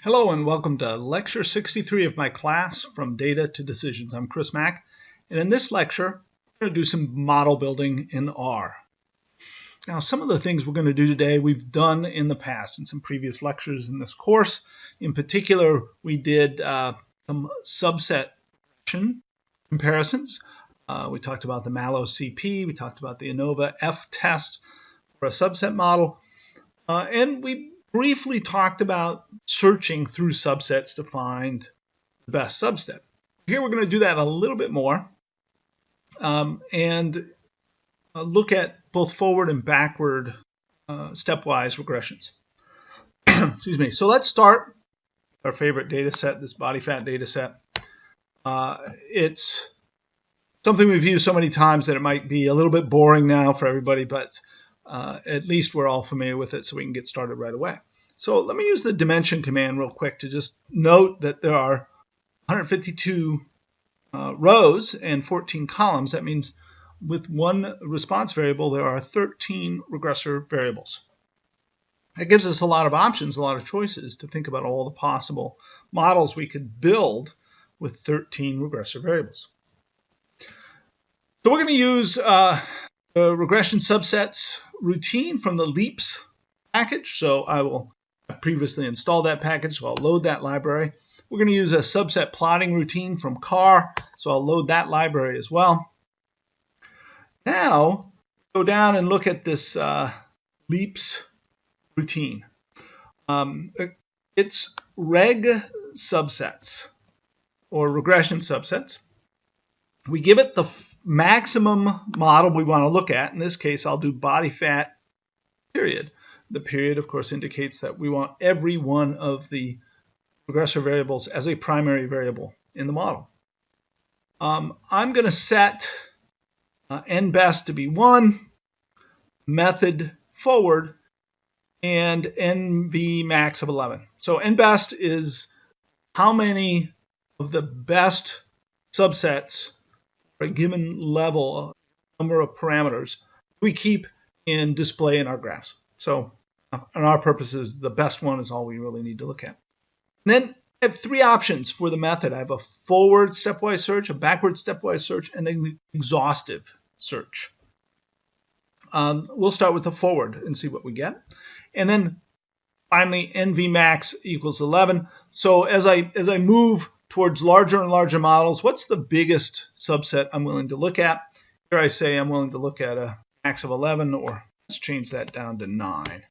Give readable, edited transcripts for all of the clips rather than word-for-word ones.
Hello and welcome to Lecture 63 of my class, From Data to Decisions. I'm Chris Mack, and in this lecture, we're going to do some model building in R. Now, some of the things we're going to do today we've done in the past in some previous lectures in this course. In particular, we did some subset comparisons. We talked about the Mallow-CP, we talked about the Anova F test for a subset model, and we briefly talked about searching through subsets to find the best subset. Here we're going to do that a little bit more and look at both forward and backward stepwise regressions. Excuse me. So let's start with our favorite data set, this body fat data set. It's something we've used so many times that it might be a little bit boring now for everybody, but at least we're all familiar with it so we can get started right away. So let me use the dimension command real quick to just note that there are 152 rows and 14 columns. That means with one response variable, there are 13 regressor variables. That gives us a lot of options, a lot of choices to think about all the possible models we could build with 13 regressor variables. So we're going to use the regression subsets routine from the LEAPS package. So I previously installed that package, so I'll load that library. We're going to use a subset plotting routine from CAR, so I'll load that library as well. Now, go down and look at this LEAPS routine. It's reg subsets, or regression subsets. We give it the maximum model we want to look at. In this case, I'll do body fat period. The period, of course, indicates that we want every one of the regressor variables as a primary variable in the model. I'm going to set nbest to be 1, method forward, and nvmax of 11. So nbest is how many of the best subsets for a given level, number of parameters, we keep and display in our graphs. So on our purposes, the best one is all we really need to look at. And then I have three options for the method. I have a forward stepwise search, a backward stepwise search, and an exhaustive search. We'll start with the forward and see what we get. And then finally, nvmax equals 11. So as I move towards larger and larger models, what's the biggest subset I'm willing to look at? Here I say I'm willing to look at a max of 11, or let's change that down to 9.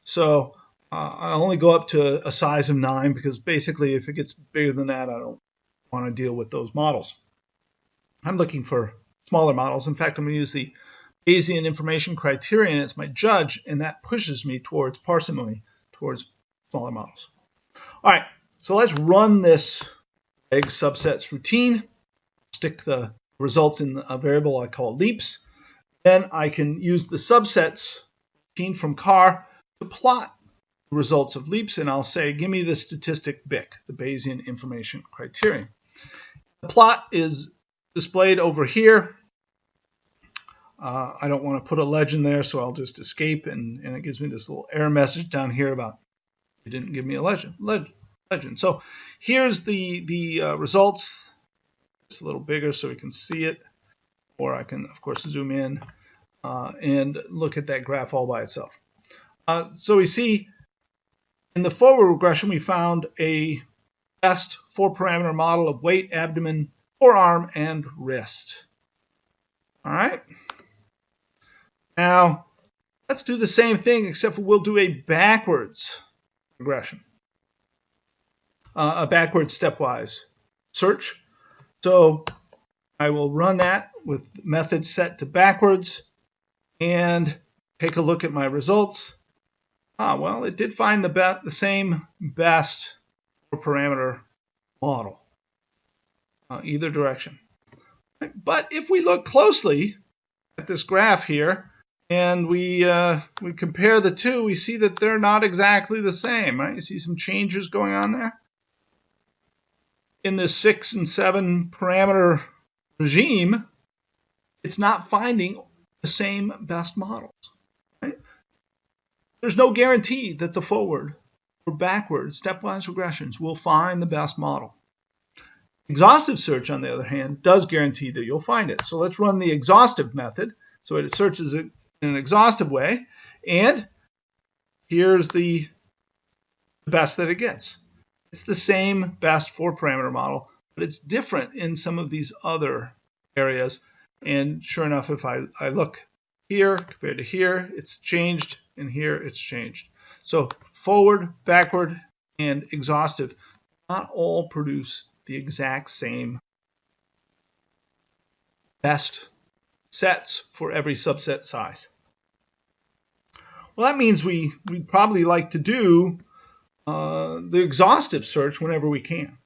So I only go up to a size of 9 because basically if it gets bigger than that, I don't want to deal with those models. I'm looking for smaller models. In fact, I'm going to use the Bayesian information criterion as my judge, and that pushes me towards parsimony, towards smaller models. All right, so let's run this reg subsets routine, stick the results in a variable I call leaps. Then I can use the subsets routine from CAR to plot the results of leaps, and I'll say, give me the statistic BIC, the Bayesian information criterion. The plot is displayed over here. I don't want to put a legend there, so I'll just escape, and it gives me this little error message down here about it didn't give me a legend. So here's the results. It's a little bigger so we can see it, or I can, of course, zoom in and look at that graph all by itself. So we see in the forward regression, we found a best 4-parameter model of weight, abdomen, forearm, and wrist. All right. Now, let's do the same thing, except we'll do a backwards regression, a backwards stepwise search. So I will run that with method set to backwards and take a look at my results. Well, it did find the same best 4-parameter model, either direction. But if we look closely at this graph here and we compare the two, we see that they're not exactly the same, right? You see some changes going on there. In this 6 and 7 parameter regime, it's not finding the same best models. Right? There's no guarantee that the forward or backward stepwise regressions will find the best model. Exhaustive search, on the other hand, does guarantee that you'll find it. So let's run the exhaustive method. So it searches it in an exhaustive way, and here's the best that it gets. It's the same best 4-parameter model, but it's different in some of these other areas. And sure enough, if I look here compared to here, it's changed, and here it's changed. So forward, backward, and exhaustive not all produce the exact same best sets for every subset size. Well, that means we'd probably like to do the exhaustive search whenever we can.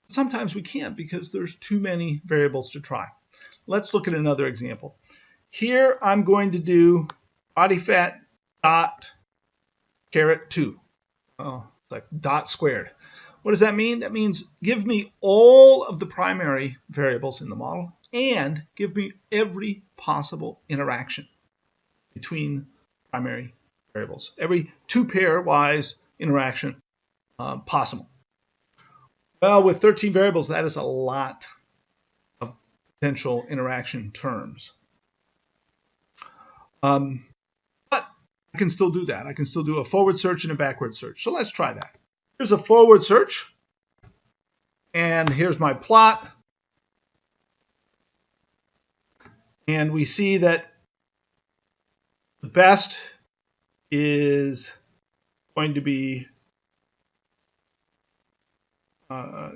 Sometimes we can't because there's too many variables to try. Let's look at another example. Here I'm going to do body fat dot caret 2. Oh, it's like dot squared. What does that mean? That means give me all of the primary variables in the model and give me every possible interaction between primary variables. Every 2-pairwise interaction possible. Well, with 13 variables, that is a lot of potential interaction terms. But I can still do that. I can still do a forward search and a backward search. So let's try that. Here's a forward search, and here's my plot. And we see that the best is going to be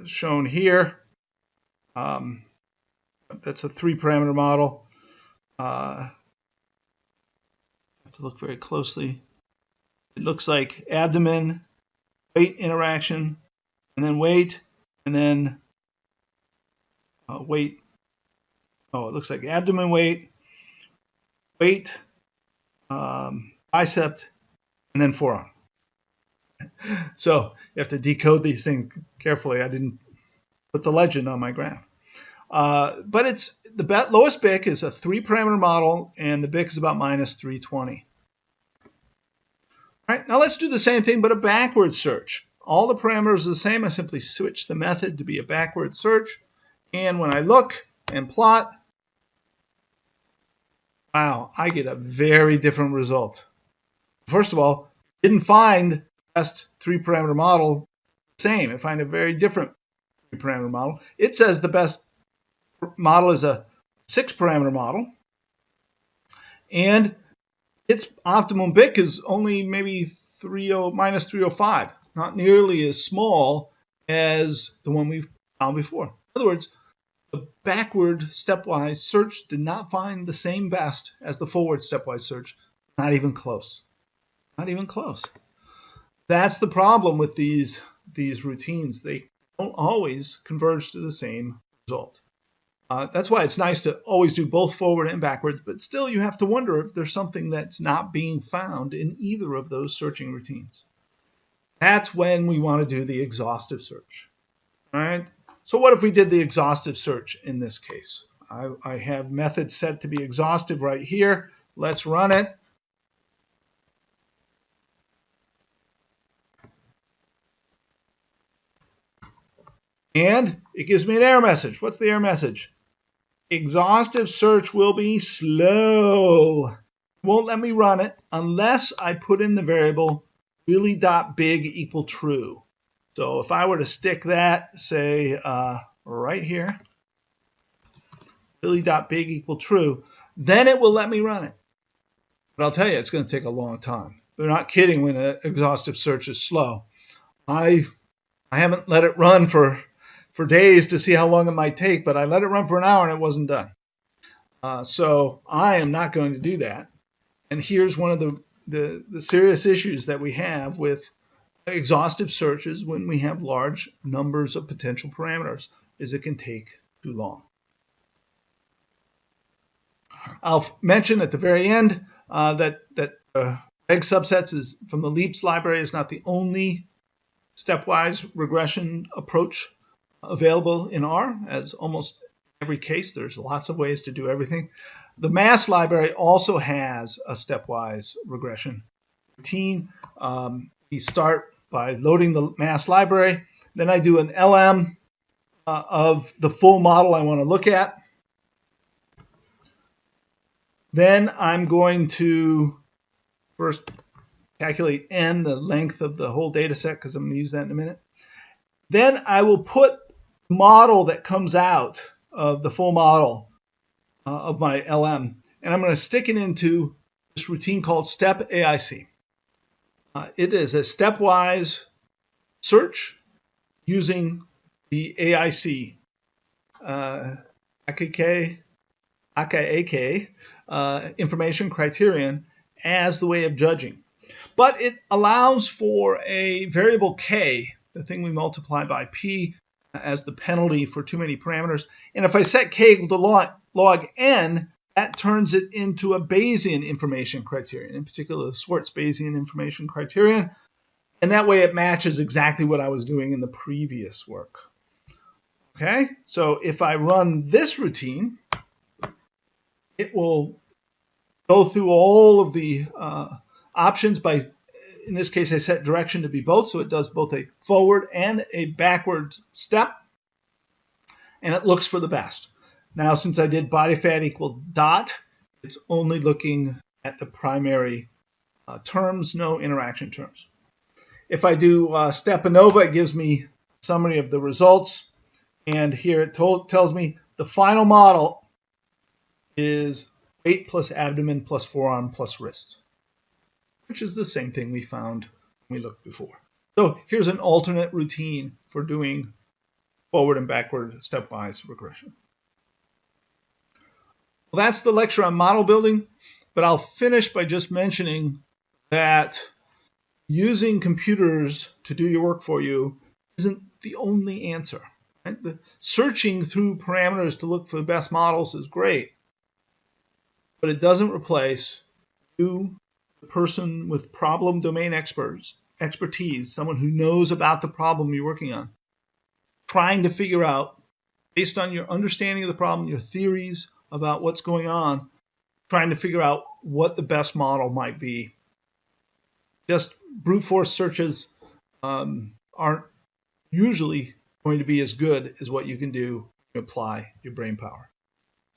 shown here. That's a 3-parameter model. I have to look very closely. It looks like abdomen, weight interaction, and then weight, and then weight. Oh, it looks like abdomen weight, weight, bicep, and then forearm. So you have to decode these things carefully. I didn't put the legend on my graph. But it's the lowest BIC is a 3-parameter model, and the BIC is about -320. All right, now let's do the same thing, but a backward search. All the parameters are the same. I simply switch the method to be a backward search. And when I look and plot, wow, I get a very different result. First of all, didn't find the best 3-parameter model the same. I find a very different 3-parameter model. It says the best model is a 6-parameter model, and its optimum BIC is only maybe -305, not nearly as small as the one we found before. In other words, the backward stepwise search did not find the same best as the forward stepwise search. Not even close. Not even close. That's the problem with these routines. They don't always converge to the same result. That's why it's nice to always do both forward and backwards, but still you have to wonder if there's something that's not being found in either of those searching routines. That's when we want to do the exhaustive search. All right. So what if we did the exhaustive search in this case? I have method set to be exhaustive right here. Let's run it. And it gives me an error message. What's the error message? Exhaustive search will be slow. It won't let me run it unless I put in the variable really.big equal true. So if I were to stick that, say, right here, really.big equal true, then it will let me run it. But I'll tell you, it's going to take a long time. They're not kidding when an exhaustive search is slow. I haven't let it run for days to see how long it might take, but I let it run for an hour and it wasn't done. So I am not going to do that. And here's one of the serious issues that we have with exhaustive searches when we have large numbers of potential parameters, is it can take too long. I'll mention at the very end that reg subsets is from the LEAPS library is not the only stepwise regression approach available in R. As almost every case, there's lots of ways to do everything. The MAS library also has a stepwise regression routine. We start by loading the mass library. Then I do an LM of the full model I want to look at. Then I'm going to first calculate n, the length of the whole data set, because I'm going to use that in a minute. Then I will put the model that comes out of the full model of my LM, and I'm going to stick it into this routine called step AIC. It is a stepwise search using the AIC, AKK information criterion as the way of judging. But it allows for a variable k, the thing we multiply by p, as the penalty for too many parameters. And if I set k equal to log n, that turns it into a Bayesian information criterion, in particular the Schwartz Bayesian information criterion. And that way it matches exactly what I was doing in the previous work. Okay, so if I run this routine, it will go through all of the options by, in this case, I set direction to be both, so it does both a forward and a backward step, and it looks for the best. Now, since I did body fat equal dot, it's only looking at the primary terms, no interaction terms. If I do step Anova, it gives me a summary of the results, and here it tells me the final model is weight plus abdomen plus forearm plus wrist, which is the same thing we found when we looked before. So here's an alternate routine for doing forward and backward stepwise regression. Well, that's the lecture on model building, but I'll finish by just mentioning that using computers to do your work for you isn't the only answer. Right? The searching through parameters to look for the best models is great, but it doesn't replace you, the person with problem domain expertise, someone who knows about the problem you're working on, trying to figure out, based on your understanding of the problem, your theories about what's going on, trying to figure out what the best model might be. Just brute force searches aren't usually going to be as good as what you can do to apply your brain power.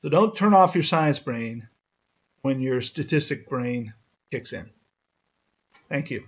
So don't turn off your science brain when your statistic brain kicks in. Thank you.